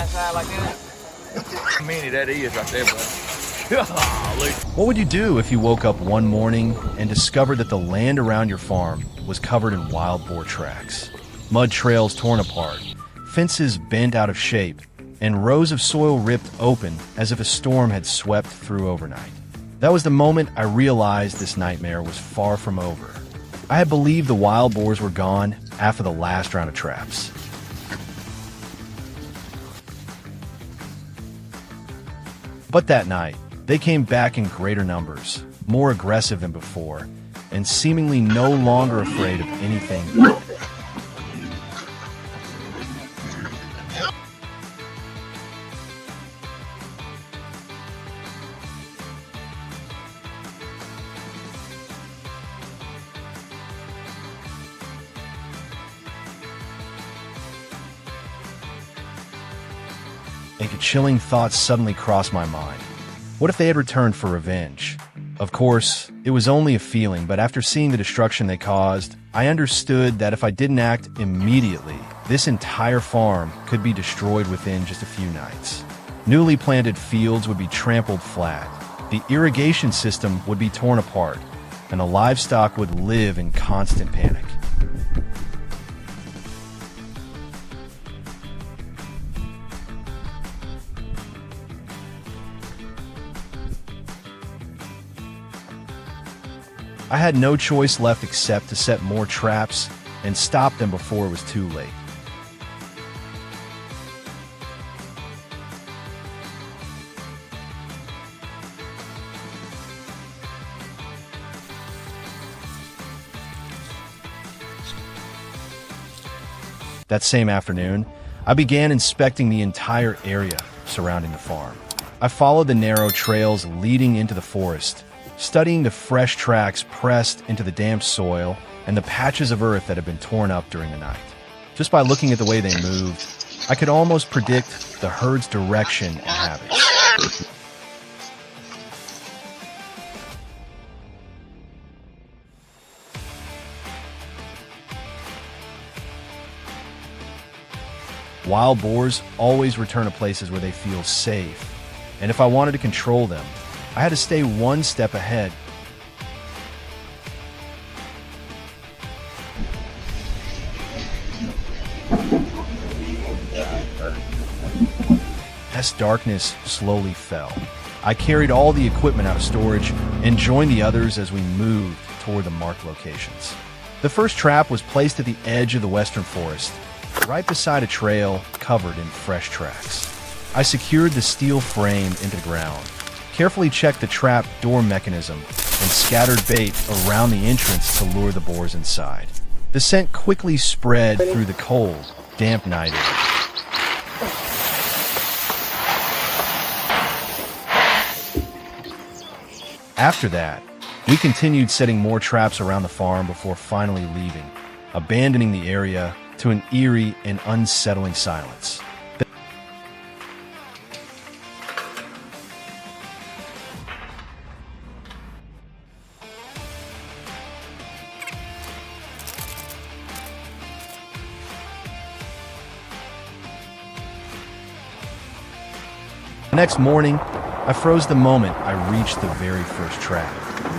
side like that. Many that is right there, bud. Golly. What would you do if you woke up one morning and discovered that the land around your farm was covered in wild boar tracks? Mud trails torn apart, fences bent out of shape, and rows of soil ripped open as if a storm had swept through overnight. That was the moment I realized this nightmare was far from over. I had believed the wild boars were gone after the last round of traps. But that night, they came back in greater numbers, more aggressive than before, and seemingly no longer afraid of anything. A chilling thought suddenly crossed my mind. What if they had returned for revenge? Of course, it was only a feeling, but after seeing the destruction they caused, I understood that if I didn't act immediately, this entire farm could be destroyed within just a few nights. Newly planted fields would be trampled flat, the irrigation system would be torn apart, and the livestock would live in constant panic. I had no choice left except to set more traps and stop them before it was too late. That same afternoon, I began inspecting the entire area surrounding the farm. I followed the narrow trails leading into the forest, studying the fresh tracks pressed into the damp soil and the patches of earth that had been torn up during the night. Just by looking at the way they moved, I could almost predict the herd's direction and habits. Wild boars always return to places where they feel safe, and if I wanted to control them, I had to stay one step ahead. As darkness slowly fell, I carried all the equipment out of storage and joined the others as we moved toward the marked locations. The first trap was placed at the edge of the western forest, right beside a trail covered in fresh tracks. I secured the steel frame into the ground, carefully checked the trap door mechanism, and scattered bait around the entrance to lure the boars inside. The scent quickly spread through the cold, damp night air. After that, we continued setting more traps around the farm before finally leaving, abandoning the area to an eerie and unsettling silence. The next morning, I froze the moment I reached the very first trap.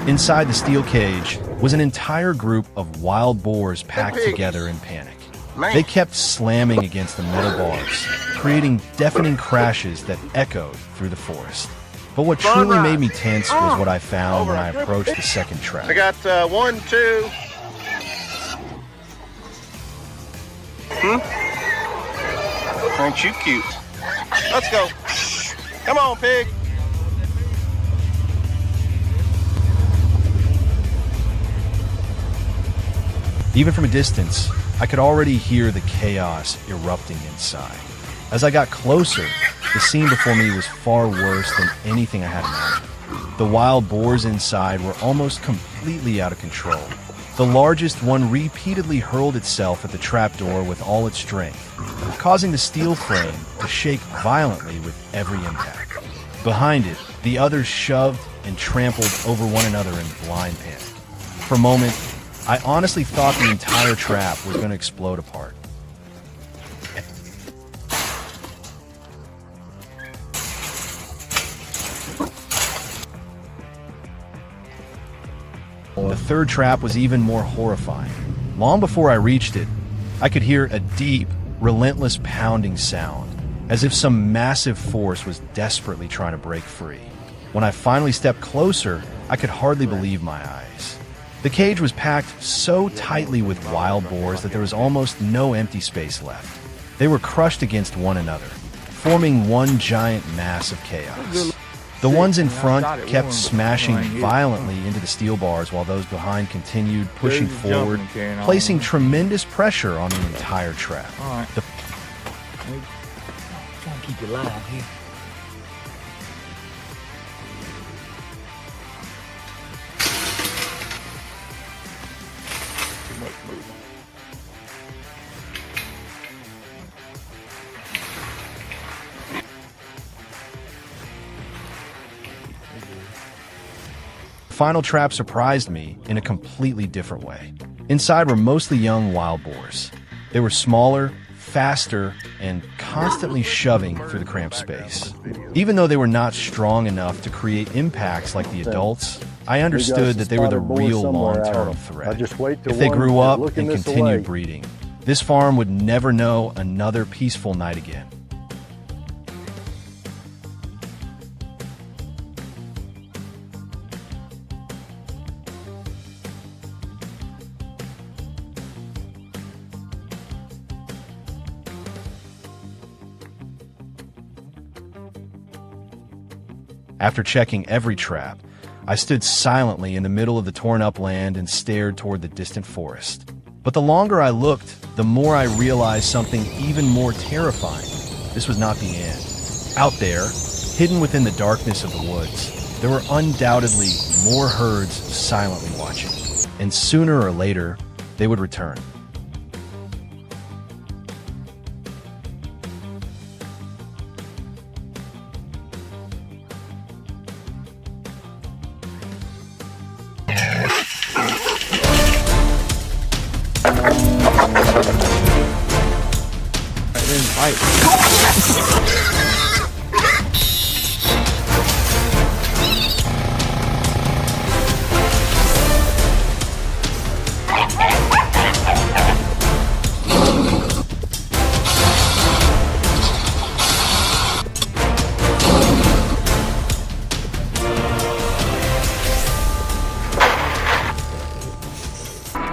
Inside the steel cage was an entire group of wild boars packed together in panic. They kept slamming against the metal bars, creating deafening crashes that echoed through the forest. But what truly made me tense was what I found when I approached the second trap. I got 1, 2. Aren't you cute? Let's go. Come on, pig. Even from a distance, I could already hear the chaos erupting inside. As I got closer, the scene before me was far worse than anything I had imagined. The wild boars inside were almost completely out of control. The largest one repeatedly hurled itself at the trapdoor with all its strength, causing the steel frame to shake violently with every impact. Behind it, the others shoved and trampled over one another in blind panic. For a moment, I honestly thought the entire trap was going to explode apart. The third trap was even more horrifying. Long before I reached it, I could hear a deep, relentless pounding sound, as if some massive force was desperately trying to break free. When I finally stepped closer, I could hardly believe my eyes. The cage was packed so tightly with wild boars that there was almost no empty space left. They were crushed against one another, forming one giant mass of chaos. The ones in front kept smashing violently into the steel bars while those behind continued pushing forward, placing tremendous pressure on the entire trap. Alright. Trying to keep you alive here. Too much movement. The final trap surprised me in a completely different way. Inside were mostly young wild boars. They were smaller, faster, and constantly shoving through the cramped space. Even though they were not strong enough to create impacts like the adults, I understood that they were the real long-term threat. If they grew up and continued breeding, this farm would never know another peaceful night again. After checking every trap, I stood silently in the middle of the torn-up land and stared toward the distant forest. But the longer I looked, the more I realized something even more terrifying. This was not the end. Out there, hidden within the darkness of the woods, there were undoubtedly more herds silently watching. And sooner or later, they would return.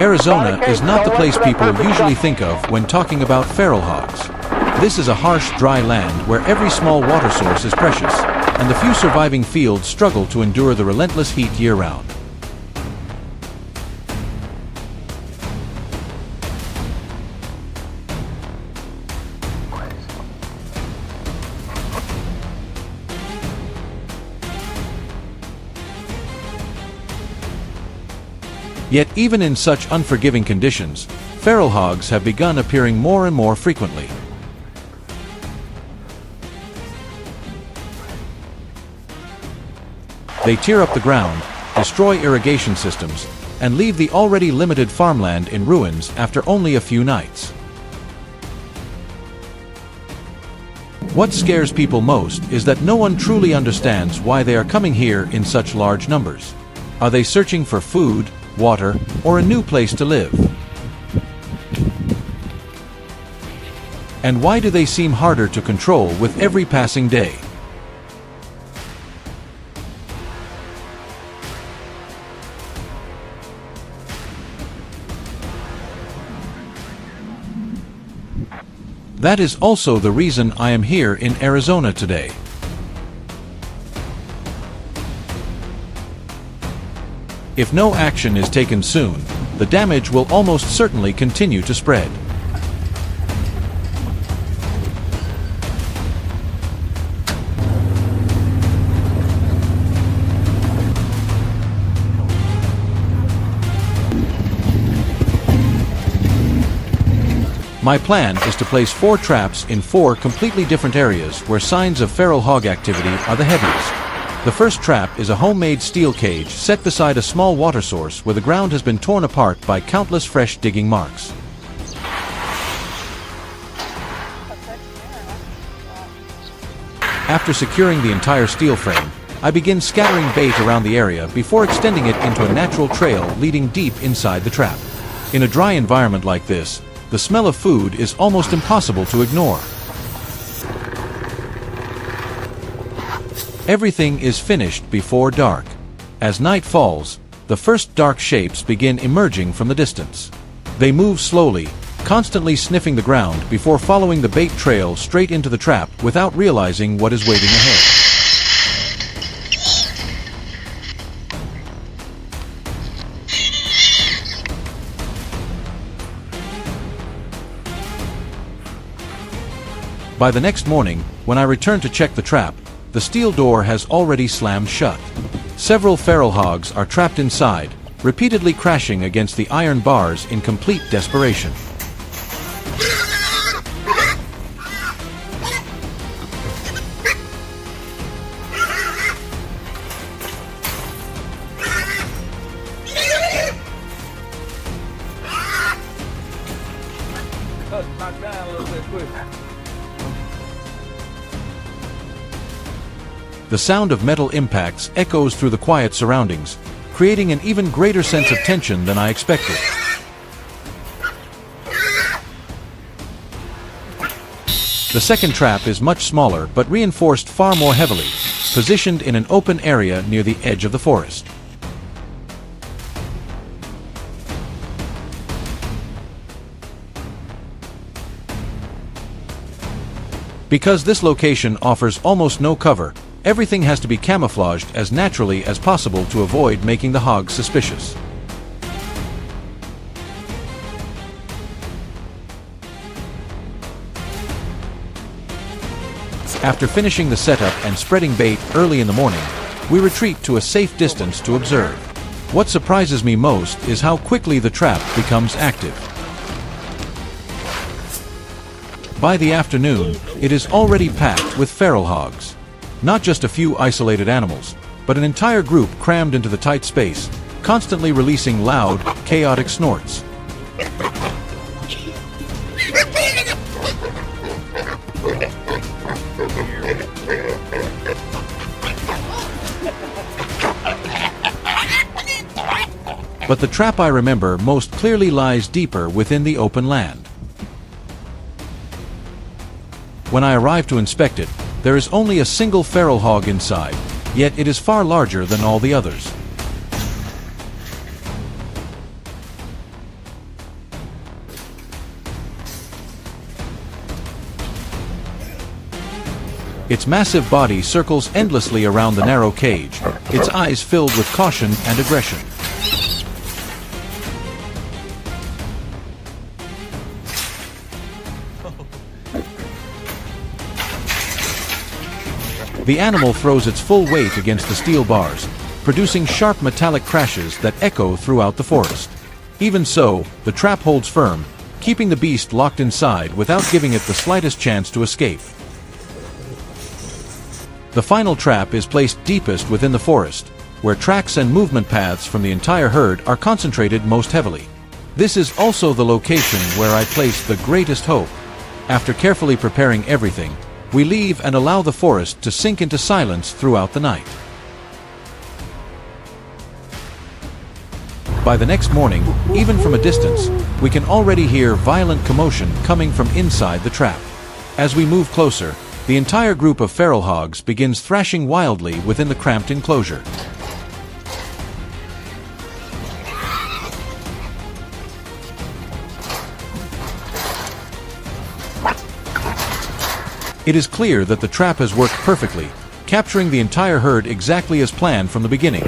Arizona is not the place people usually think of when talking about feral hogs. This is a harsh, dry land where every small water source is precious, and the few surviving fields struggle to endure the relentless heat year-round. Yet even in such unforgiving conditions, feral hogs have begun appearing more and more frequently. They tear up the ground, destroy irrigation systems, and leave the already limited farmland in ruins after only a few nights. What scares people most is that no one truly understands why they are coming here in such large numbers. Are they searching for food, water, or a new place to live? And why do they seem harder to control with every passing day? That is also the reason I am here in Arizona today. If no action is taken soon, the damage will almost certainly continue to spread. My plan is to place 4 traps in 4 completely different areas where signs of feral hog activity are the heaviest. The first trap is a homemade steel cage set beside a small water source where the ground has been torn apart by countless fresh digging marks. After securing the entire steel frame, I begin scattering bait around the area before extending it into a natural trail leading deep inside the trap. In a dry environment like this, the smell of food is almost impossible to ignore. Everything is finished before dark. As night falls, the first dark shapes begin emerging from the distance. They move slowly, constantly sniffing the ground before following the bait trail straight into the trap without realizing what is waiting ahead. By the next morning, when I return to check the trap, the steel door has already slammed shut. Several feral hogs are trapped inside, repeatedly crashing against the iron bars in complete desperation. The sound of metal impacts echoes through the quiet surroundings, creating an even greater sense of tension than I expected. The second trap is much smaller but reinforced far more heavily, positioned in an open area near the edge of the forest. Because this location offers almost no cover, everything has to be camouflaged as naturally as possible to avoid making the hogs suspicious. After finishing the setup and spreading bait early in the morning, we retreat to a safe distance to observe. What surprises me most is how quickly the trap becomes active. By the afternoon, it is already packed with feral hogs. Not just a few isolated animals, but an entire group crammed into the tight space, constantly releasing loud, chaotic snorts. But the trap I remember most clearly lies deeper within the open land. When I arrive to inspect it, there is only a single feral hog inside, yet it is far larger than all the others. Its massive body circles endlessly around the narrow cage, its eyes filled with caution and aggression. The animal throws its full weight against the steel bars, producing sharp metallic crashes that echo throughout the forest. Even so, the trap holds firm, keeping the beast locked inside without giving it the slightest chance to escape. The final trap is placed deepest within the forest, where tracks and movement paths from the entire herd are concentrated most heavily. This is also the location where I place the greatest hope. After carefully preparing everything, we leave and allow the forest to sink into silence throughout the night. By the next morning, even from a distance, we can already hear violent commotion coming from inside the trap. As we move closer, the entire group of feral hogs begins thrashing wildly within the cramped enclosure. It is clear that the trap has worked perfectly, capturing the entire herd exactly as planned from the beginning.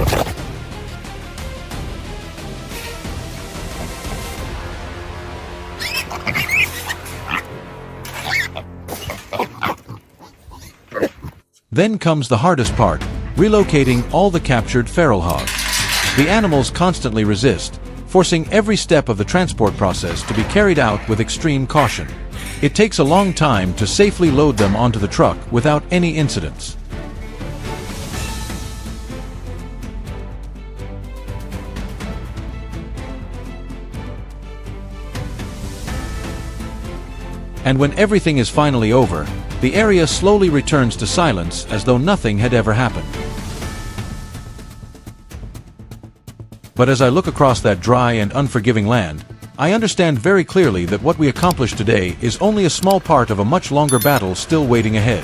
Then comes the hardest part, relocating all the captured feral hogs. The animals constantly resist, forcing every step of the transport process to be carried out with extreme caution. It takes a long time to safely load them onto the truck without any incidents. And when everything is finally over, the area slowly returns to silence as though nothing had ever happened. But as I look across that dry and unforgiving land, I understand very clearly that what we accomplished today is only a small part of a much longer battle still waiting ahead.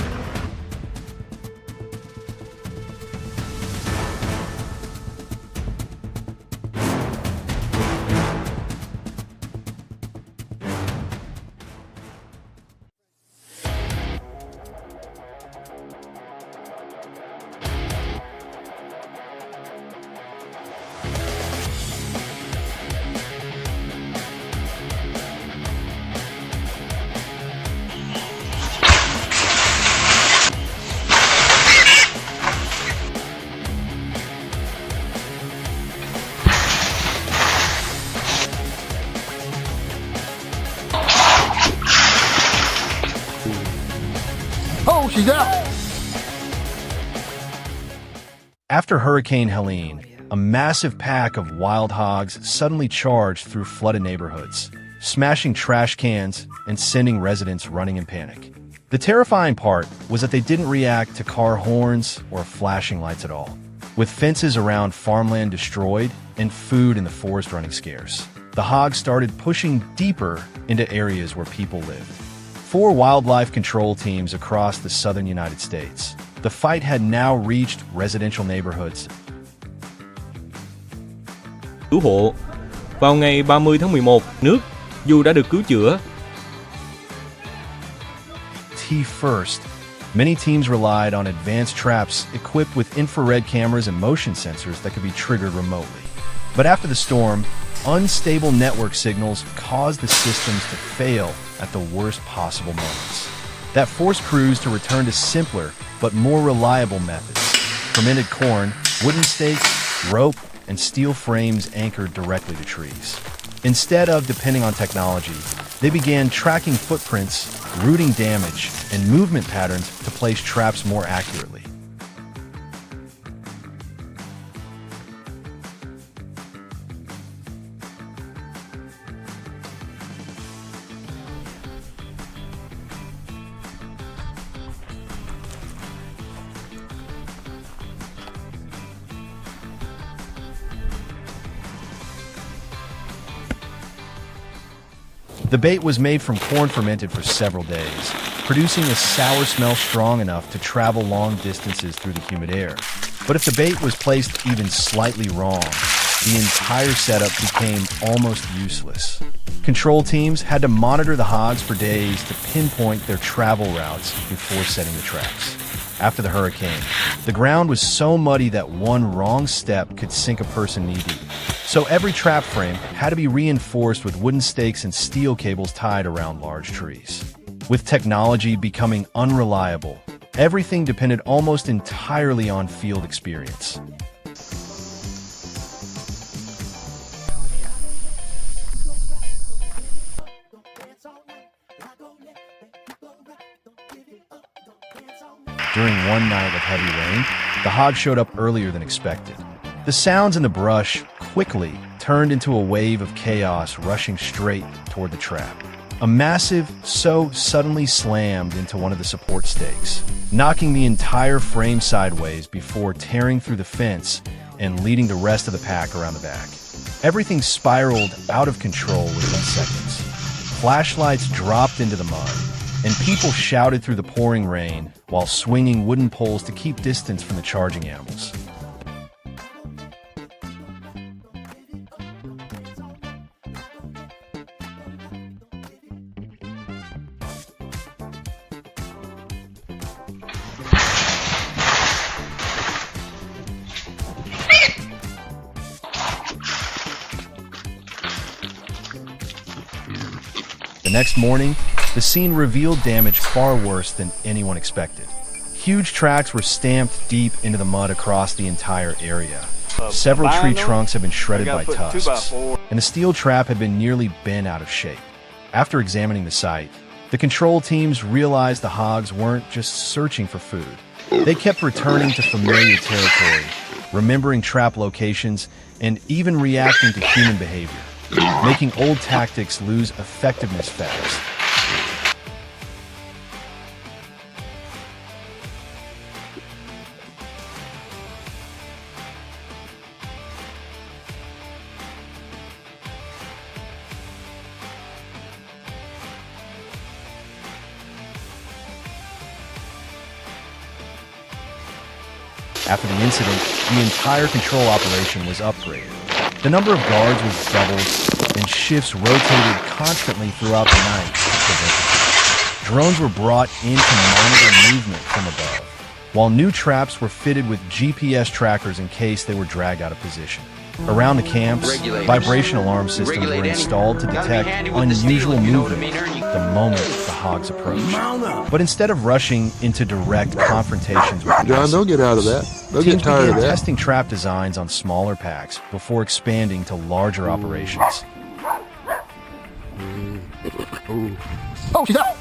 Oh, she's out! After Hurricane Helene, a massive pack of wild hogs suddenly charged through flooded neighborhoods, smashing trash cans and sending residents running in panic. The terrifying part was that they didn't react to car horns or flashing lights at all. With fences around farmland destroyed and food in the forest running scarce, the hogs started pushing deeper into areas where people lived. 4 wildlife control teams across the southern United States. The fight had now reached residential neighborhoods. Cứu hộ. Vào ngày 30 tháng 11, nước dù đã được cứu chữa. First, many teams relied on advanced traps equipped with infrared cameras and motion sensors that could be triggered remotely. But after the storm, unstable network signals caused the systems to fail at the worst possible moments. That forced crews to return to simpler but more reliable methods: fermented corn, wooden stakes, rope, and steel frames anchored directly to trees. Instead of depending on technology, they began tracking footprints, routing damage, and movement patterns to place traps more accurately. The bait was made from corn fermented for several days, producing a sour smell strong enough to travel long distances through the humid air. But if the bait was placed even slightly wrong, the entire setup became almost useless. Control teams had to monitor the hogs for days to pinpoint their travel routes before setting the traps. After the hurricane, the ground was so muddy that one wrong step could sink a person knee-deep. So every trap frame had to be reinforced with wooden stakes and steel cables tied around large trees. With technology becoming unreliable, everything depended almost entirely on field experience. During one night of heavy rain, the hog showed up earlier than expected. The sounds in the brush quickly turned into a wave of chaos rushing straight toward the trap. A massive sow suddenly slammed into one of the support stakes, knocking the entire frame sideways before tearing through the fence and leading the rest of the pack around the back. Everything spiraled out of control within seconds. Flashlights dropped into the mud, and people shouted through the pouring rain while swinging wooden poles to keep distance from the charging animals. The next morning, the scene revealed damage far worse than anyone expected. Huge tracks were stamped deep into the mud across the entire area. Several tree trunks had been shredded by tusks, and the steel trap had been nearly bent out of shape. After examining the site, the control teams realized the hogs weren't just searching for food. They kept returning to familiar territory, remembering trap locations, and even reacting to human behavior, making old tactics lose effectiveness fast. After the incident, the entire control operation was upgraded. The number of guards was doubled, and shifts rotated constantly throughout the night to prevent it. Drones were brought in to monitor movement from above, while new traps were fitted with GPS trackers in case they were dragged out of position. Around the camps, vibration alarm systems were installed to detect unusual movement the moment the hogs approached. But instead of rushing into direct confrontations with the John, they'll get out of that. They'll get teams tired of began that. testing trap designs on smaller packs before expanding to larger operations. Oh, she's out.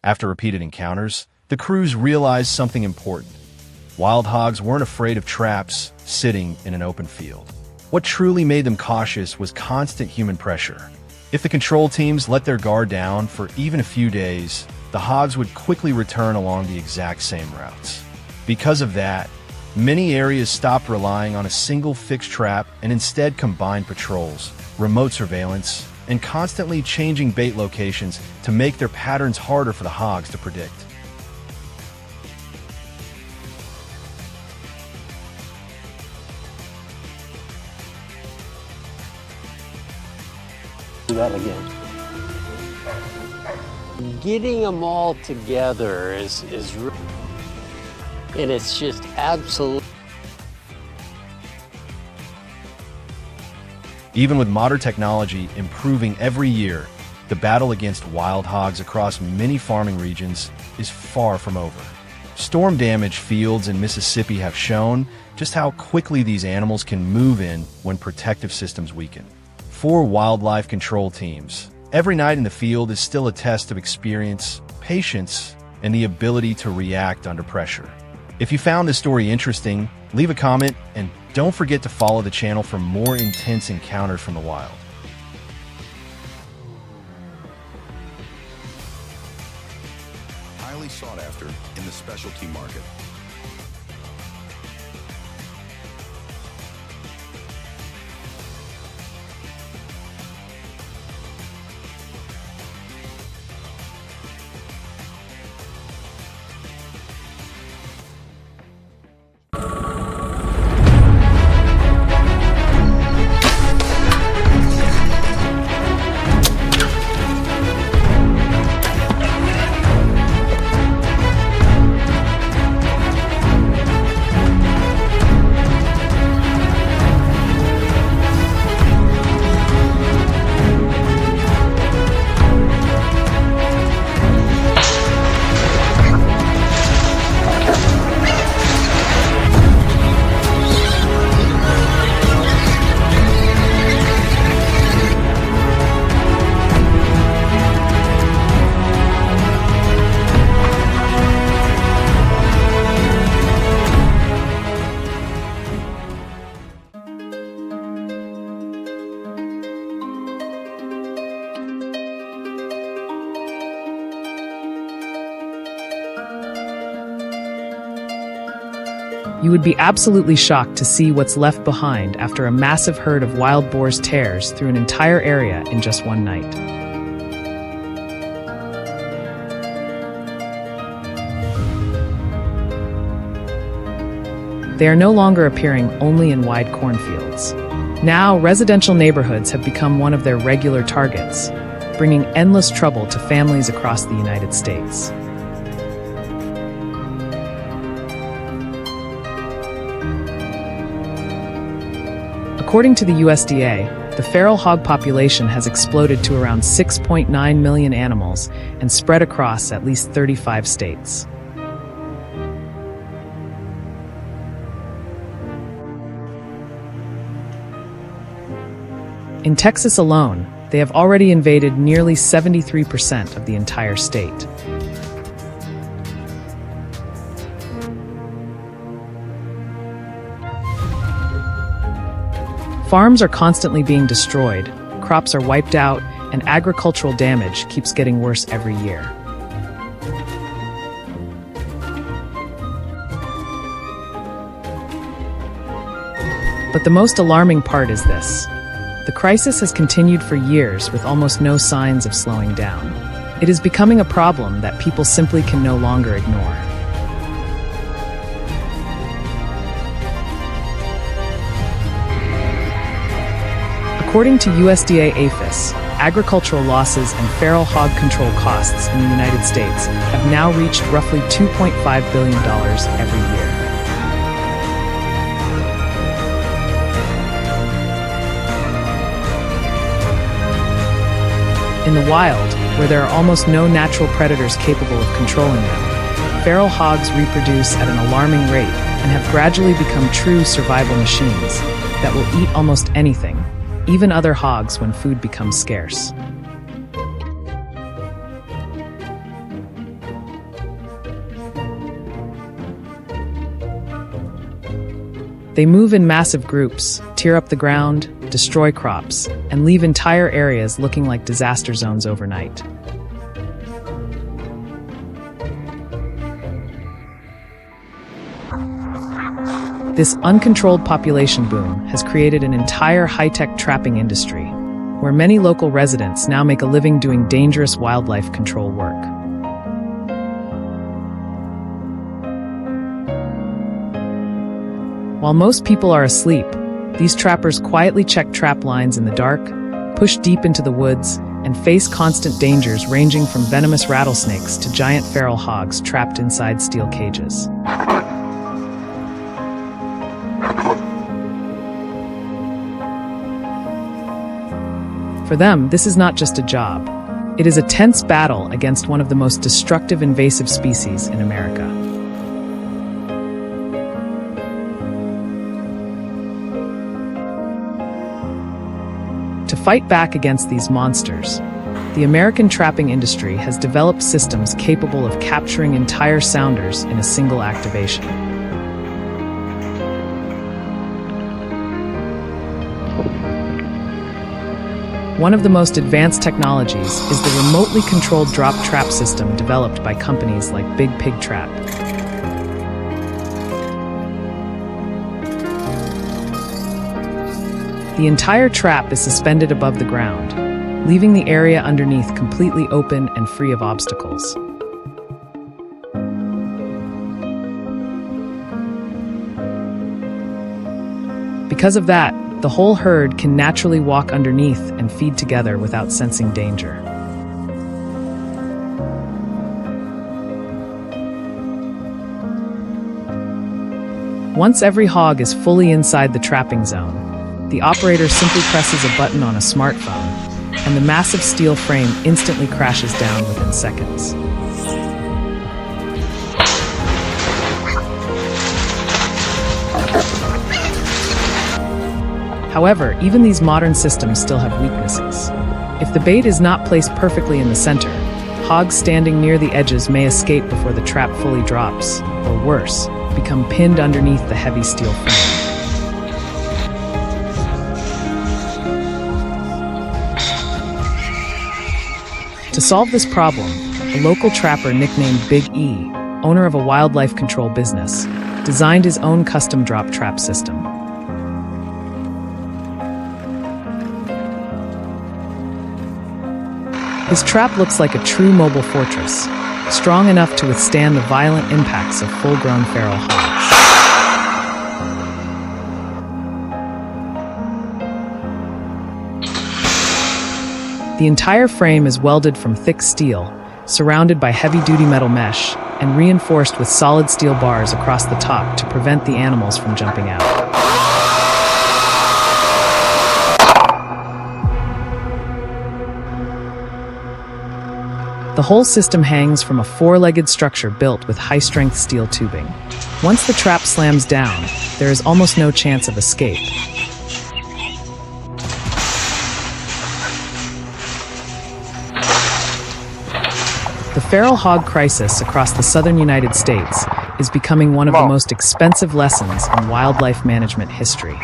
After repeated encounters, the crews realized something important. Wild hogs weren't afraid of traps sitting in an open field. What truly made them cautious was constant human pressure. If the control teams let their guard down for even a few days, the hogs would quickly return along the exact same routes. Because of that, many areas stopped relying on a single fixed trap and instead combined patrols, remote surveillance, and constantly changing bait locations to make their patterns harder for the hogs to predict. Do that again. Getting them all together is and it's just absolute. Even with modern technology improving every year, the battle against wild hogs across many farming regions is far from over. Storm-damaged fields in Mississippi have shown just how quickly these animals can move in when protective systems weaken. For wildlife control teams, every night in the field is still a test of experience, patience, and the ability to react under pressure. If you found this story interesting, leave a comment and don't forget to follow the channel for more intense encounters from the wild. Highly sought after in the specialty market. You would be absolutely shocked to see what's left behind after a massive herd of wild boars tears through an entire area in just one night. They are no longer appearing only in wide cornfields. Now, residential neighborhoods have become one of their regular targets, bringing endless trouble to families across the United States. According to the USDA, the feral hog population has exploded to around 6.9 million animals and spread across at least 35 states. In Texas alone, they have already invaded nearly 73% of the entire state. Farms are constantly being destroyed, crops are wiped out, and agricultural damage keeps getting worse every year. But the most alarming part is this. The crisis has continued for years with almost no signs of slowing down. It is becoming a problem that people simply can no longer ignore. According to USDA APHIS, agricultural losses and feral hog control costs in the United States have now reached roughly $2.5 billion every year. In the wild, where there are almost no natural predators capable of controlling them, feral hogs reproduce at an alarming rate and have gradually become true survival machines that will eat almost anything, even other hogs when food becomes scarce. They move in massive groups, tear up the ground, destroy crops, and leave entire areas looking like disaster zones overnight. This uncontrolled population boom has created an entire high-tech trapping industry, where many local residents now make a living doing dangerous wildlife control work. While most people are asleep, these trappers quietly check trap lines in the dark, push deep into the woods, and face constant dangers ranging from venomous rattlesnakes to giant feral hogs trapped inside steel cages. For them, this is not just a job. It is a tense battle against one of the most destructive invasive species in America. To fight back against these monsters, the American trapping industry has developed systems capable of capturing entire sounders in a single activation. One of the most advanced technologies is the remotely controlled drop trap system developed by companies like Big Pig Trap. The entire trap is suspended above the ground, leaving the area underneath completely open and free of obstacles. Because of that, the whole herd can naturally walk underneath and feed together without sensing danger. Once every hog is fully inside the trapping zone, the operator simply presses a button on a smartphone, and the massive steel frame instantly crashes down within seconds. However, even these modern systems still have weaknesses. If the bait is not placed perfectly in the center, hogs standing near the edges may escape before the trap fully drops, or worse, become pinned underneath the heavy steel frame. To solve this problem, a local trapper nicknamed Big E, owner of a wildlife control business, designed his own custom drop trap system. His trap looks like a true mobile fortress, strong enough to withstand the violent impacts of full-grown feral hogs. The entire frame is welded from thick steel, surrounded by heavy-duty metal mesh, and reinforced with solid steel bars across the top to prevent the animals from jumping out. The whole system hangs from a four-legged structure built with high-strength steel tubing. Once the trap slams down, there is almost no chance of escape. The feral hog crisis across the southern United States is becoming one of the most expensive lessons in wildlife management history.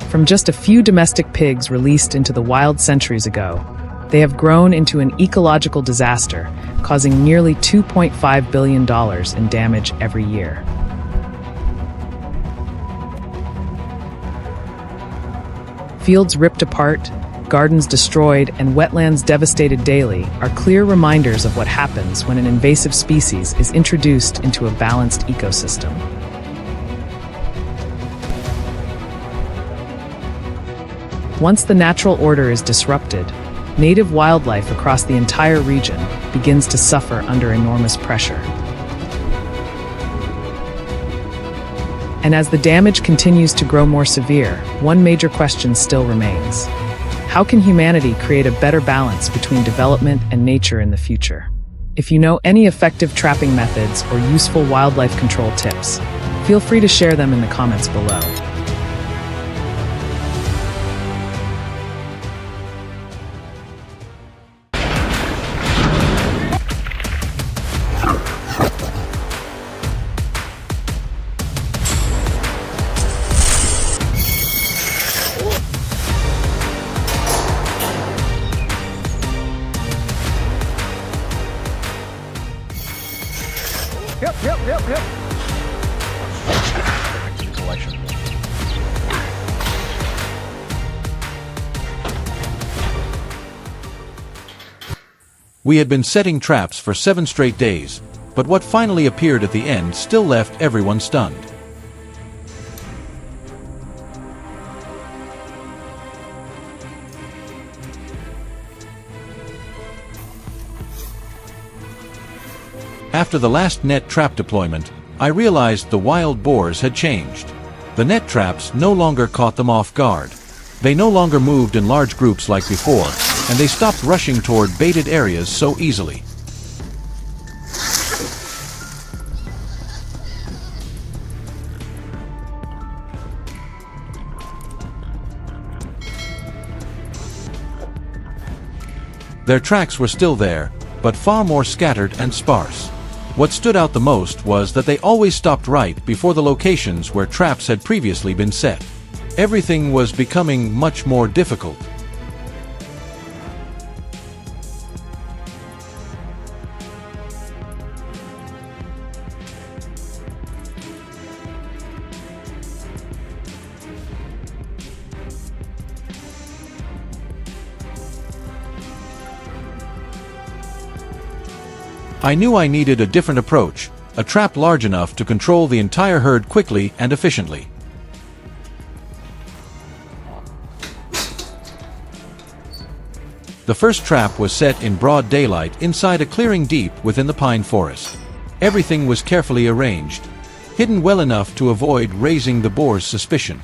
From just a few domestic pigs released into the wild centuries ago, they have grown into an ecological disaster, causing nearly $2.5 billion in damage every year. Fields ripped apart, gardens destroyed, and wetlands devastated daily are clear reminders of what happens when an invasive species is introduced into a balanced ecosystem. Once the natural order is disrupted, native wildlife across the entire region begins to suffer under enormous pressure. And as the damage continues to grow more severe, one major question still remains. How can humanity create a better balance between development and nature in the future? If you know any effective trapping methods or useful wildlife control tips, feel free to share them in the comments below. Yep. Collection. We had been setting traps for 7 straight days, but what finally appeared at the end still left everyone stunned. After the last net trap deployment, I realized the wild boars had changed. The net traps no longer caught them off guard. They no longer moved in large groups like before, and they stopped rushing toward baited areas so easily. Their tracks were still there, but far more scattered and sparse. What stood out the most was that they always stopped right before the locations where traps had previously been set. Everything was becoming much more difficult. I knew I needed a different approach, a trap large enough to control the entire herd quickly and efficiently. The first trap was set in broad daylight inside a clearing deep within the pine forest. Everything was carefully arranged, hidden well enough to avoid raising the boar's suspicion.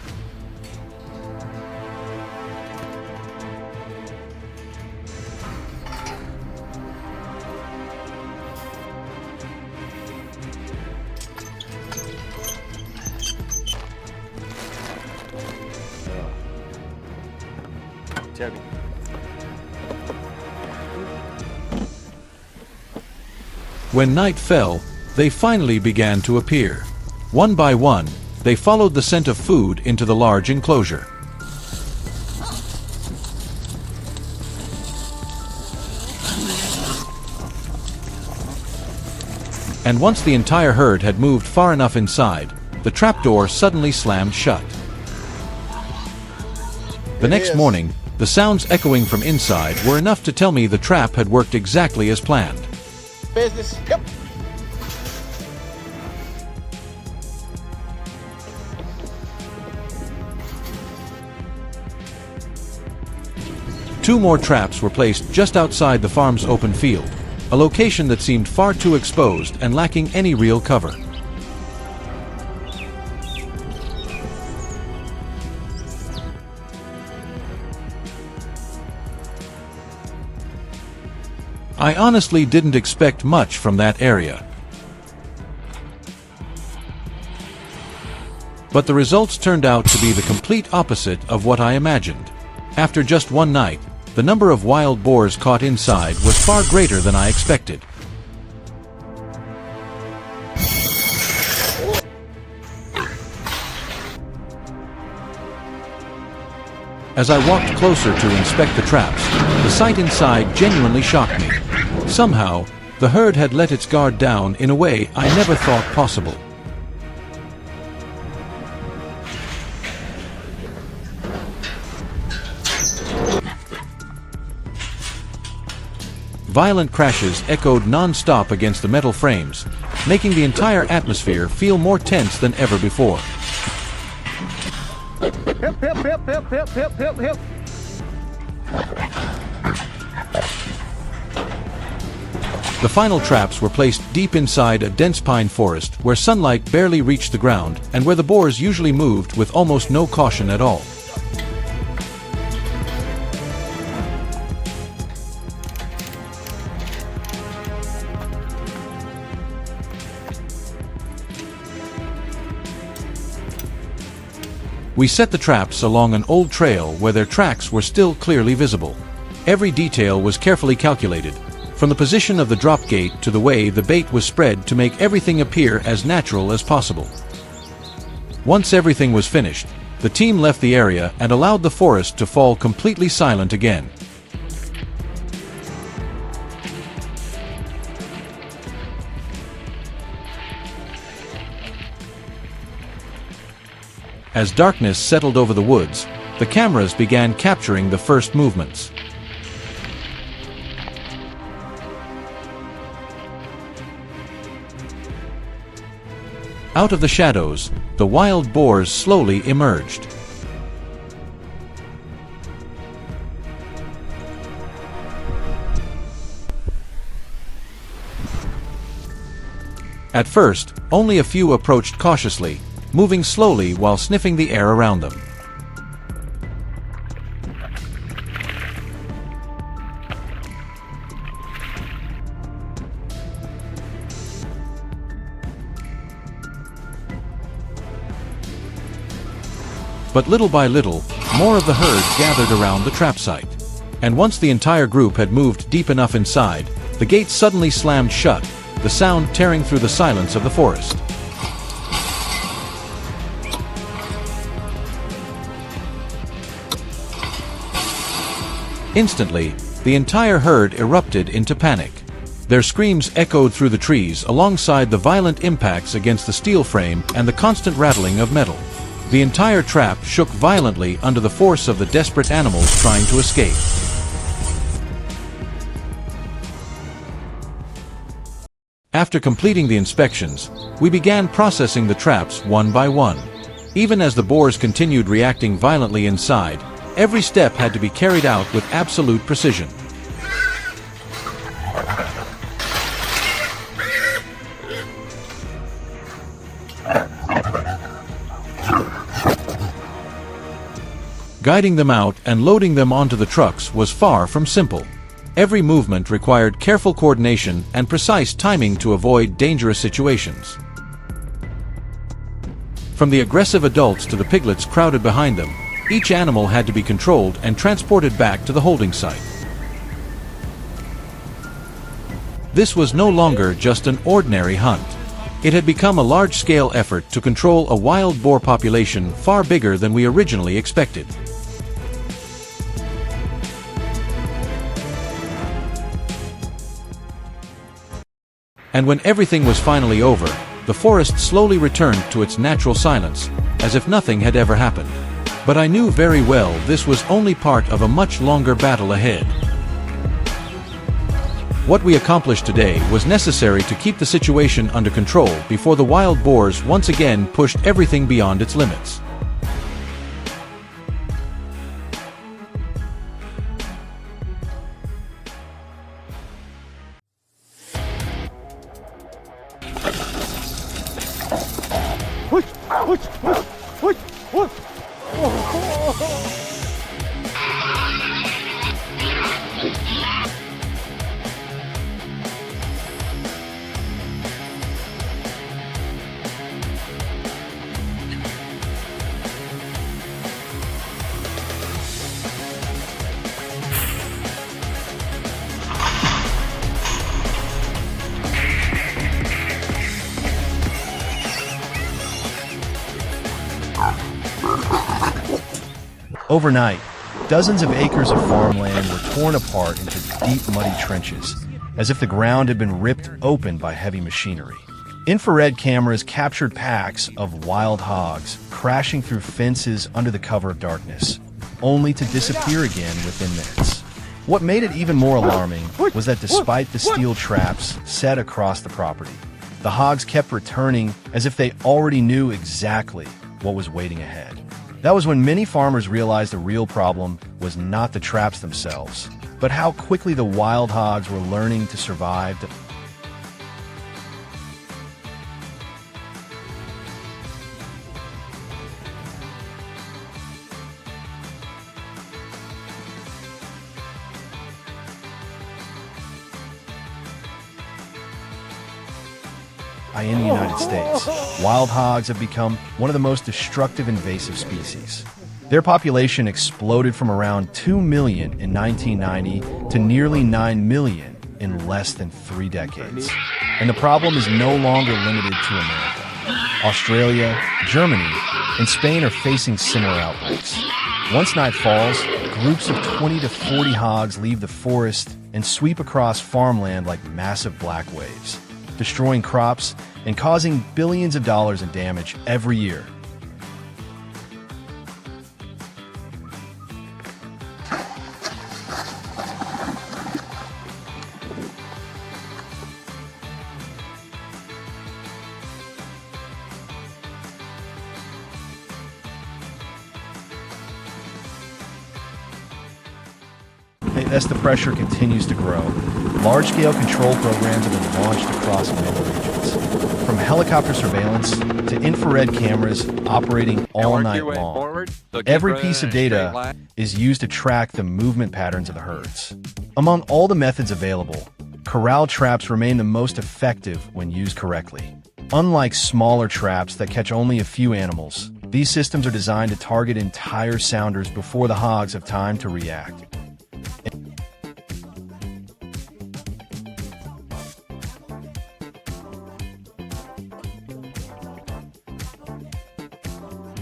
When night fell, they finally began to appear. One by one, they followed the scent of food into the large enclosure. And once the entire herd had moved far enough inside, the trapdoor suddenly slammed shut. The next morning, the sounds echoing from inside were enough to tell me the trap had worked exactly as planned. Business. Yep. Two more traps were placed just outside the farm's open field, a location that seemed far too exposed and lacking any real cover. I honestly didn't expect much from that area. But the results turned out to be the complete opposite of what I imagined. After just one night, the number of wild boars caught inside was far greater than I expected. As I walked closer to inspect the traps, the sight inside genuinely shocked me. Somehow, the herd had let its guard down in a way I never thought possible. Violent crashes echoed non-stop against the metal frames, making the entire atmosphere feel more tense than ever before. The final traps were placed deep inside a dense pine forest where sunlight barely reached the ground and where the boars usually moved with almost no caution at all. We set the traps along an old trail where their tracks were still clearly visible. Every detail was carefully calculated, from the position of the drop gate to the way the bait was spread to make everything appear as natural as possible. Once everything was finished, the team left the area and allowed the forest to fall completely silent again. As darkness settled over the woods, the cameras began capturing the first movements. Out of the shadows, the wild boars slowly emerged. At first, only a few approached cautiously, moving slowly while sniffing the air around them. But little by little, more of the herd gathered around the trap site. And once the entire group had moved deep enough inside, the gate suddenly slammed shut, the sound tearing through the silence of the forest. Instantly, the entire herd erupted into panic. Their screams echoed through the trees alongside the violent impacts against the steel frame and the constant rattling of metal. The entire trap shook violently under the force of the desperate animals trying to escape. After completing the inspections, we began processing the traps one by one. Even as the boars continued reacting violently inside, every step had to be carried out with absolute precision. Guiding them out and loading them onto the trucks was far from simple. Every movement required careful coordination and precise timing to avoid dangerous situations. From the aggressive adults to the piglets crowded behind them, each animal had to be controlled and transported back to the holding site. This was no longer just an ordinary hunt. It had become a large-scale effort to control a wild boar population far bigger than we originally expected. And when everything was finally over, the forest slowly returned to its natural silence, as if nothing had ever happened. But I knew very well this was only part of a much longer battle ahead. What we accomplished today was necessary to keep the situation under control before the wild boars once again pushed everything beyond its limits. Overnight, dozens of acres of farmland were torn apart into deep, muddy trenches, as if the ground had been ripped open by heavy machinery. Infrared cameras captured packs of wild hogs crashing through fences under the cover of darkness, only to disappear again within minutes. What made it even more alarming was that despite the steel traps set across the property, the hogs kept returning as if they already knew exactly what was waiting ahead. That was when many farmers realized the real problem was not the traps themselves, but how quickly the wild hogs were learning to survive. In the United States, wild hogs have become one of the most destructive invasive species. Their population exploded from around 2 million in 1990 to nearly 9 million in less than 3 decades. And the problem is no longer limited to America. Australia, Germany, and Spain are facing similar outbreaks. Once night falls, groups of 20 to 40 hogs leave the forest and sweep across farmland like massive black waves, destroying crops and causing billions of dollars in damage every year. As the pressure continues to grow, large-scale control programs have been launched across many regions. From helicopter surveillance to infrared cameras operating all night long, every piece of data is used to track the movement patterns of the herds. Among all the methods available, corral traps remain the most effective when used correctly. Unlike smaller traps that catch only a few animals, these systems are designed to target entire sounders before the hogs have time to react.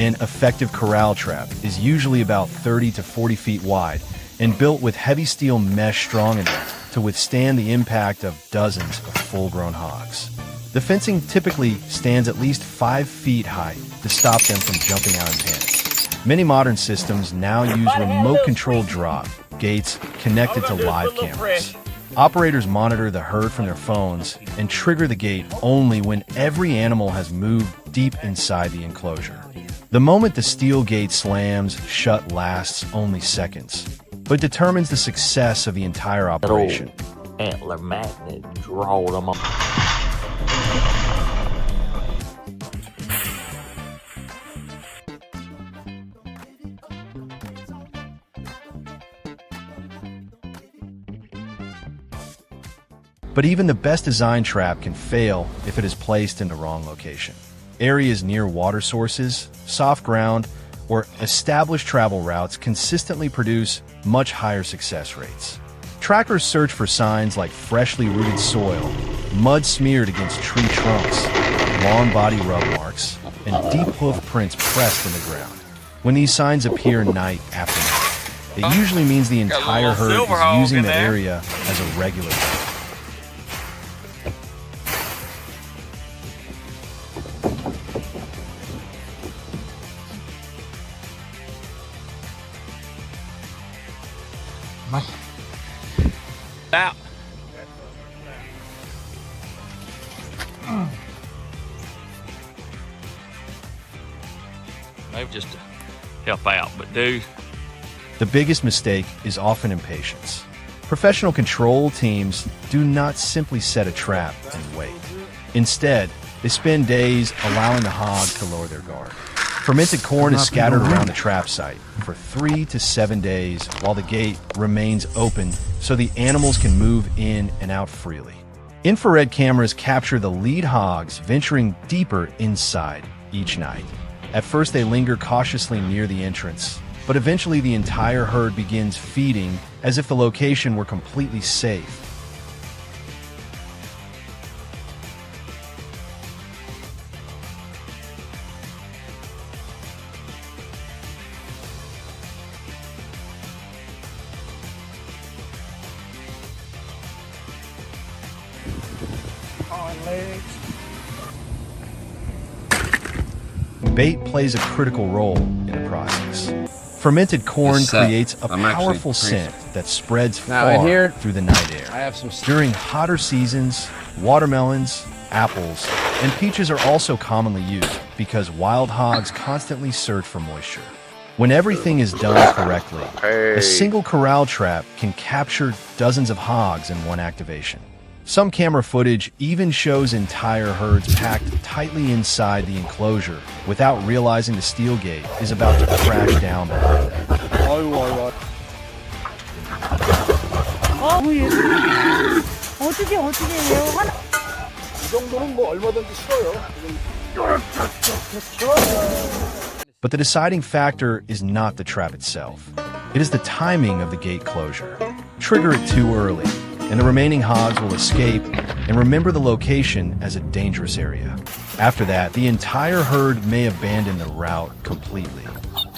An effective corral trap is usually about 30 to 40 feet wide and built with heavy steel mesh strong enough to withstand the impact of dozens of full-grown hogs. The fencing typically stands at least 5 feet high to stop them from jumping out in panic. Many modern systems now use remote-controlled drop gates connected to live cameras. Operators monitor the herd from their phones and trigger the gate only when every animal has moved deep inside the enclosure. The moment the steel gate slams shut lasts only seconds, but determines the success of the entire operation. Antler magnet draw them up. But even the best designed trap can fail if it is placed in the wrong location. Areas near water sources, soft ground, or established travel routes consistently produce much higher success rates. Trackers search for signs like freshly rooted soil, mud smeared against tree trunks, long body rub marks, and deep hoof prints pressed in the ground. When these signs appear night after night, it usually means the entire herd is using the area as a regular route. Out. Maybe just to help out, but dude. The biggest mistake is often impatience. Professional control teams do not simply set a trap and wait. Instead, they spend days allowing the hogs to lower their guard. Fermented corn is scattered around the trap site for 3 to 7 days while the gate remains open so the animals can move in and out freely. Infrared cameras capture the lead hogs venturing deeper inside each night. At first they linger cautiously near the entrance, but eventually the entire herd begins feeding as if the location were completely safe. Bait plays a critical role in the process. Fermented corn creates a powerful scent that spreads far through the night air. During hotter seasons, watermelons, apples, and peaches are also commonly used because wild hogs constantly search for moisture. When everything is done correctly, a single corral trap can capture dozens of hogs in one activation. Some camera footage even shows entire herds packed tightly inside the enclosure without realizing the steel gate is about to crash down behind them. But the deciding factor is not the trap itself. It is the timing of the gate closure. Trigger it too early, and the remaining hogs will escape and remember the location as a dangerous area. After that, the entire herd may abandon the route completely.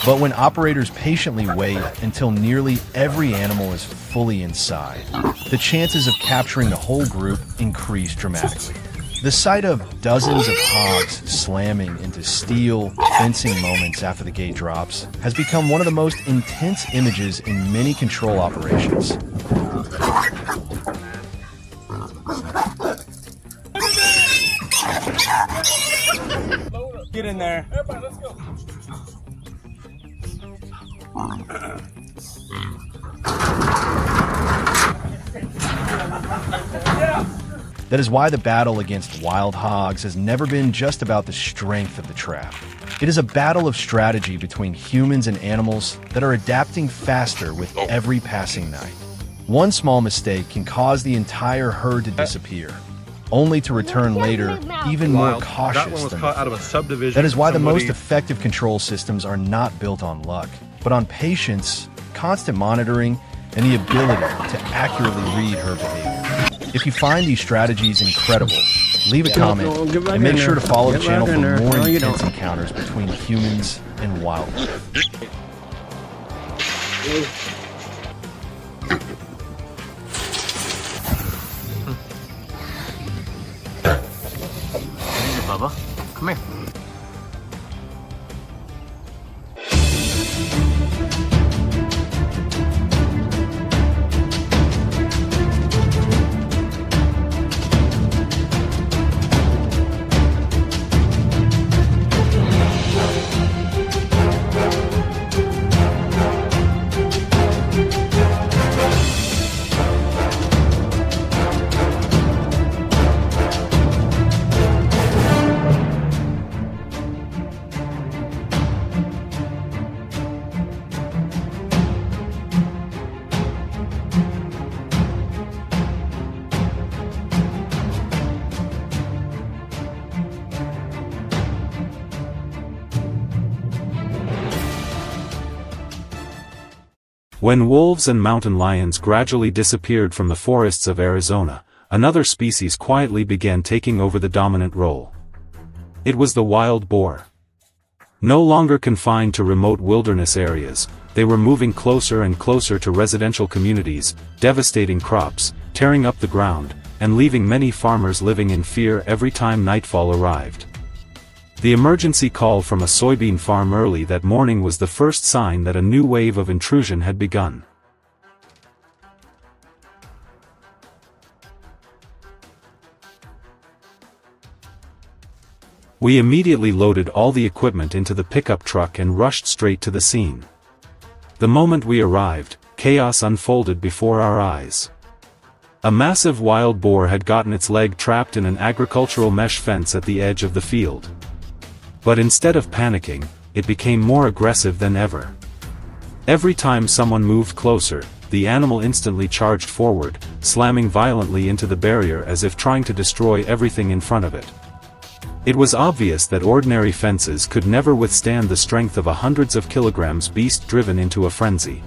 But when operators patiently wait until nearly every animal is fully inside, the chances of capturing the whole group increase dramatically. The sight of dozens of hogs slamming into steel fencing moments after the gate drops has become one of the most intense images in many control operations. Get in there. Everybody, let's go. That is why the battle against wild hogs has never been just about the strength of the trap. It is a battle of strategy between humans and animals that are adapting faster with every passing night. One small mistake can cause the entire herd to disappear, only to return later even more cautious than before. That is why the most effective control systems are not built on luck, but on patience, constant monitoring, and the ability to accurately read herd behavior. If you find these strategies incredible, leave a comment and make sure to follow the channel for more intense encounters between humans and wildlife. Bubba, come here. When wolves and mountain lions gradually disappeared from the forests of Arizona, another species quietly began taking over the dominant role. It was the wild boar. No longer confined to remote wilderness areas, they were moving closer and closer to residential communities, devastating crops, tearing up the ground, and leaving many farmers living in fear every time nightfall arrived. The emergency call from a soybean farm early that morning was the first sign that a new wave of intrusion had begun. We immediately loaded all the equipment into the pickup truck and rushed straight to the scene. The moment we arrived, chaos unfolded before our eyes. A massive wild boar had gotten its leg trapped in an agricultural mesh fence at the edge of the field. But instead of panicking, it became more aggressive than ever. Every time someone moved closer, the animal instantly charged forward, slamming violently into the barrier as if trying to destroy everything in front of it. It was obvious that ordinary fences could never withstand the strength of a hundreds of kilograms beast driven into a frenzy.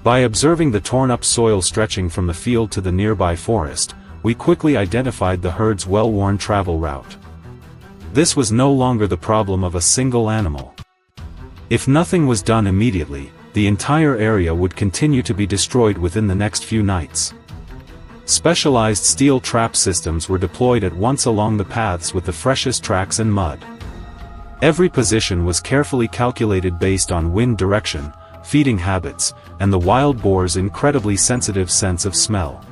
By observing the torn-up soil stretching from the field to the nearby forest, we quickly identified the herd's well-worn travel route. This was no longer the problem of a single animal. If nothing was done immediately, the entire area would continue to be destroyed within the next few nights. Specialized steel trap systems were deployed at once along the paths with the freshest tracks and mud. Every position was carefully calculated based on wind direction, feeding habits, and the wild boar's incredibly sensitive sense of smell.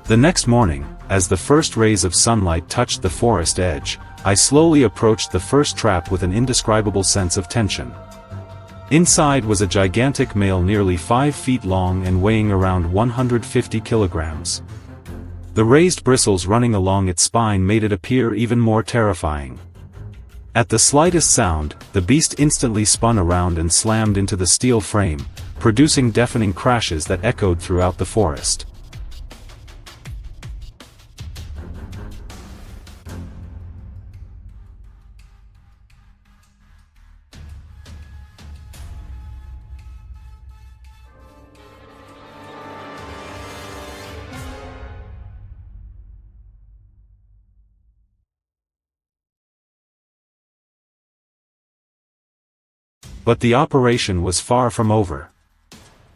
The next morning, as the first rays of sunlight touched the forest edge, I slowly approached the first trap with an indescribable sense of tension. Inside was a gigantic male nearly 5 feet long and weighing around 150 kilograms. The raised bristles running along its spine made it appear even more terrifying. At the slightest sound, the beast instantly spun around and slammed into the steel frame, producing deafening crashes that echoed throughout the forest. But the operation was far from over.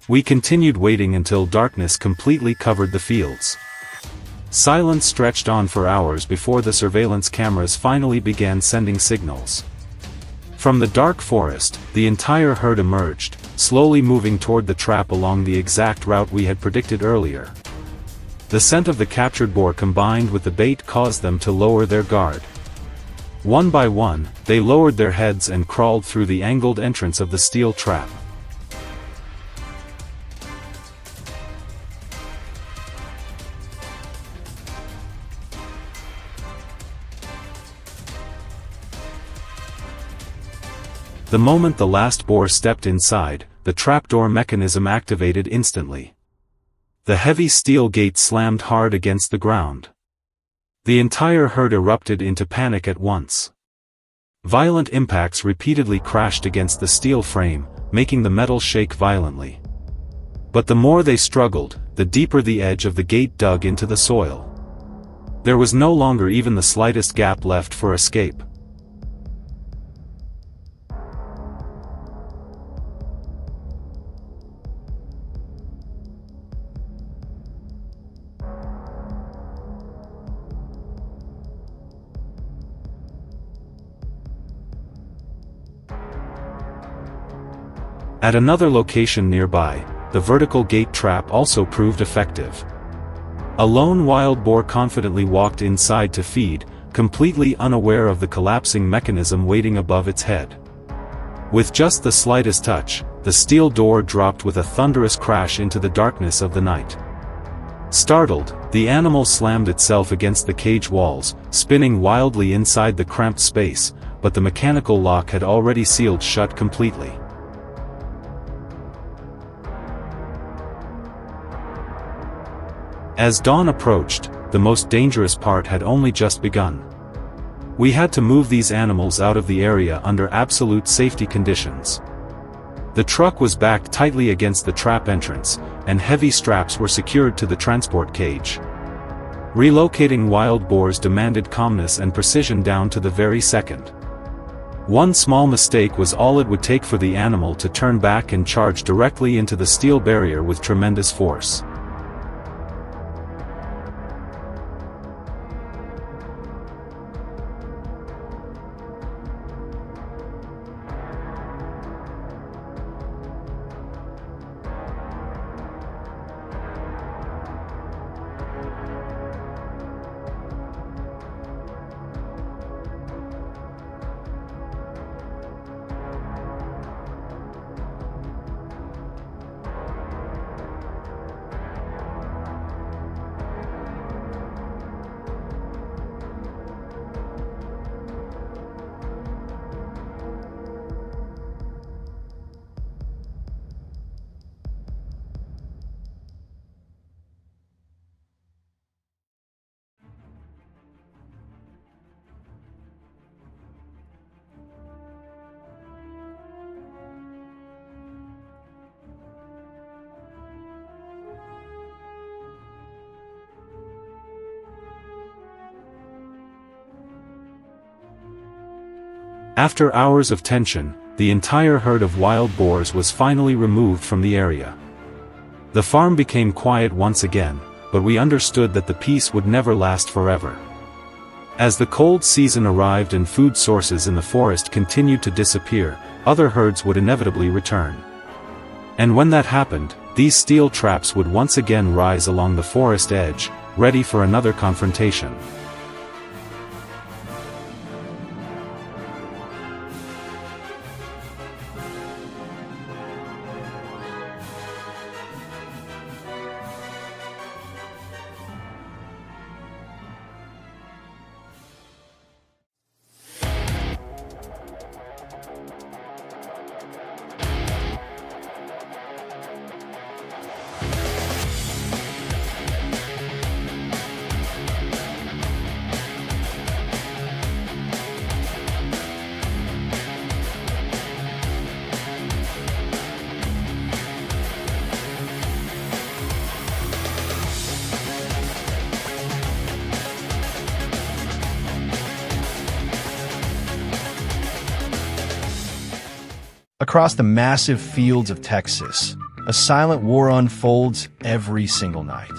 We continued waiting until darkness completely covered the fields. Silence stretched on for hours before the surveillance cameras finally began sending signals. From the dark forest, the entire herd emerged, slowly moving toward the trap along the exact route we had predicted earlier. The scent of the captured boar combined with the bait caused them to lower their guard. One by one, they lowered their heads and crawled through the angled entrance of the steel trap. The moment the last boar stepped inside, the trapdoor mechanism activated instantly. The heavy steel gate slammed hard against the ground. The entire herd erupted into panic at once. Violent impacts repeatedly crashed against the steel frame, making the metal shake violently. But the more they struggled, the deeper the edge of the gate dug into the soil. There was no longer even the slightest gap left for escape. At another location nearby, the vertical gate trap also proved effective. A lone wild boar confidently walked inside to feed, completely unaware of the collapsing mechanism waiting above its head. With just the slightest touch, the steel door dropped with a thunderous crash into the darkness of the night. Startled, the animal slammed itself against the cage walls, spinning wildly inside the cramped space, but the mechanical lock had already sealed shut completely. As dawn approached, the most dangerous part had only just begun. We had to move these animals out of the area under absolute safety conditions. The truck was backed tightly against the trap entrance, and heavy straps were secured to the transport cage. Relocating wild boars demanded calmness and precision down to the very second. One small mistake was all it would take for the animal to turn back and charge directly into the steel barrier with tremendous force. After hours of tension, the entire herd of wild boars was finally removed from the area. The farm became quiet once again, but we understood that the peace would never last forever. As the cold season arrived and food sources in the forest continued to disappear, other herds would inevitably return. And when that happened, these steel traps would once again rise along the forest edge, ready for another confrontation. Across the massive fields of Texas, a silent war unfolds every single night.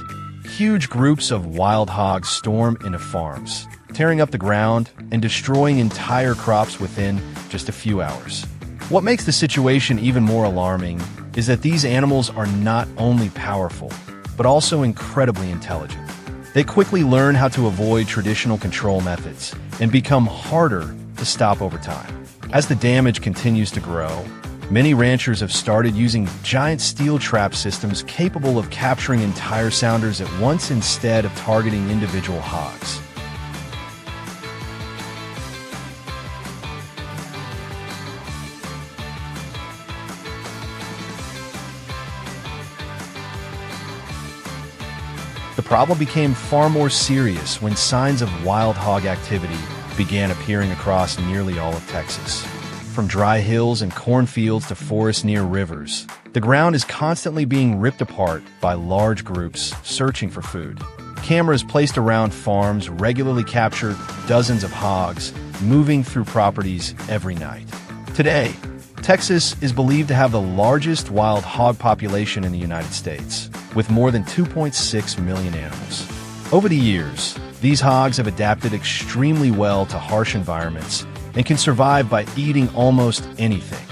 Huge groups of wild hogs storm into farms, tearing up the ground and destroying entire crops within just a few hours. What makes the situation even more alarming is that these animals are not only powerful, but also incredibly intelligent. They quickly learn how to avoid traditional control methods and become harder to stop over time. As the damage continues to grow, many ranchers have started using giant steel trap systems capable of capturing entire sounders at once instead of targeting individual hogs. The problem became far more serious when signs of wild hog activity began appearing across nearly all of Texas. From dry hills and cornfields to forests near rivers, the ground is constantly being ripped apart by large groups searching for food. Cameras placed around farms regularly capture dozens of hogs moving through properties every night. Today, Texas is believed to have the largest wild hog population in the United States, with more than 2.6 million animals. Over the years, these hogs have adapted extremely well to harsh environments and can survive by eating almost anything.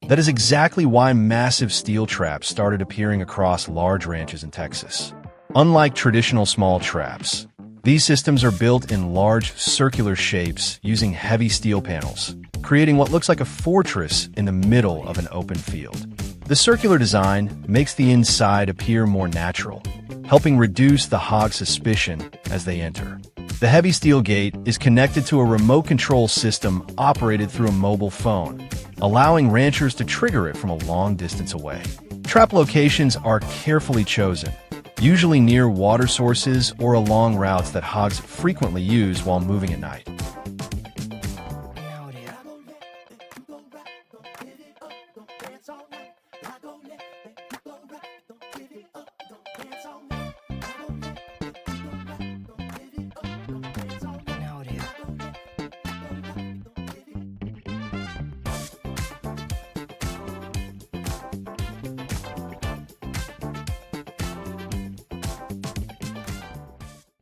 That is exactly why massive steel traps started appearing across large ranches in Texas. Unlike traditional small traps, these systems are built in large circular shapes using heavy steel panels, creating what looks like a fortress in the middle of an open field. The circular design makes the inside appear more natural, helping reduce the hog's suspicion as they enter. The heavy steel gate is connected to a remote control system operated through a mobile phone, allowing ranchers to trigger it from a long distance away. Trap locations are carefully chosen, usually near water sources or along routes that hogs frequently use while moving at night.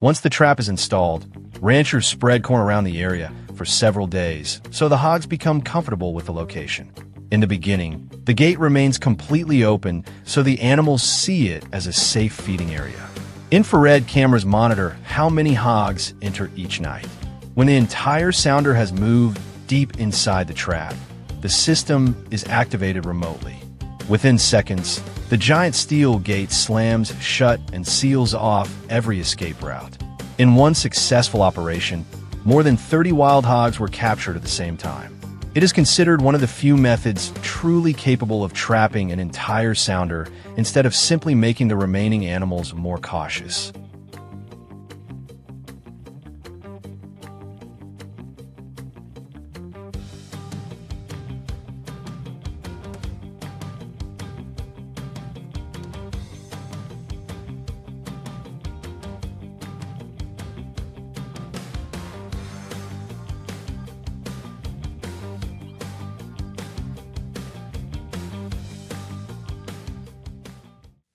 Once the trap is installed, ranchers spread corn around the area for several days, so the hogs become comfortable with the location. In the beginning, the gate remains completely open so the animals see it as a safe feeding area. Infrared cameras monitor how many hogs enter each night. When the entire sounder has moved deep inside the trap, the system is activated remotely. Within seconds, the giant steel gate slams shut and seals off every escape route. In one successful operation, more than 30 wild hogs were captured at the same time. It is considered one of the few methods truly capable of trapping an entire sounder instead of simply making the remaining animals more cautious.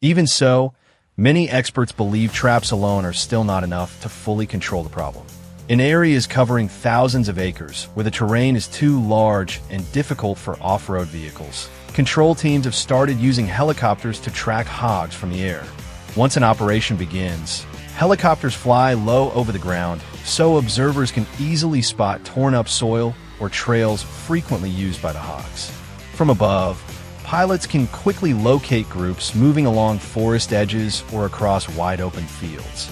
Even so, many experts believe traps alone are still not enough to fully control the problem. In areas covering thousands of acres, where the terrain is too large and difficult for off-road vehicles, control teams have started using helicopters to track hogs from the air. Once an operation begins, helicopters fly low over the ground, so observers can easily spot torn-up soil or trails frequently used by the hogs. From above, pilots can quickly locate groups moving along forest edges or across wide-open fields.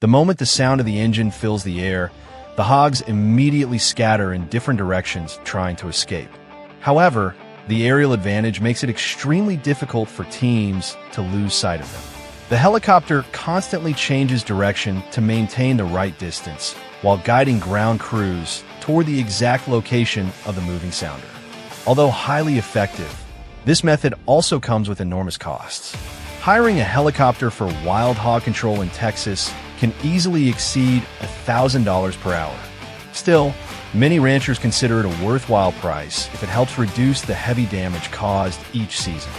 The moment the sound of the engine fills the air, the hogs immediately scatter in different directions, trying to escape. However, the aerial advantage makes it extremely difficult for teams to lose sight of them. The helicopter constantly changes direction to maintain the right distance, while guiding ground crews toward the exact location of the moving sounder. Although highly effective, this method also comes with enormous costs. Hiring a helicopter for wild hog control in Texas can easily exceed $1,000 per hour. Still, many ranchers consider it a worthwhile price if it helps reduce the heavy damage caused each season.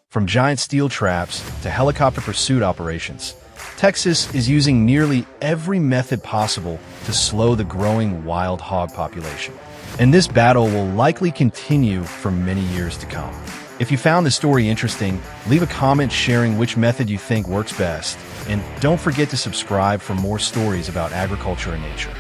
From giant steel traps to helicopter pursuit operations, Texas is using nearly every method possible to slow the growing wild hog population. And this battle will likely continue for many years to come. If you found this story interesting, leave a comment sharing which method you think works best. And don't forget to subscribe for more stories about agriculture and nature.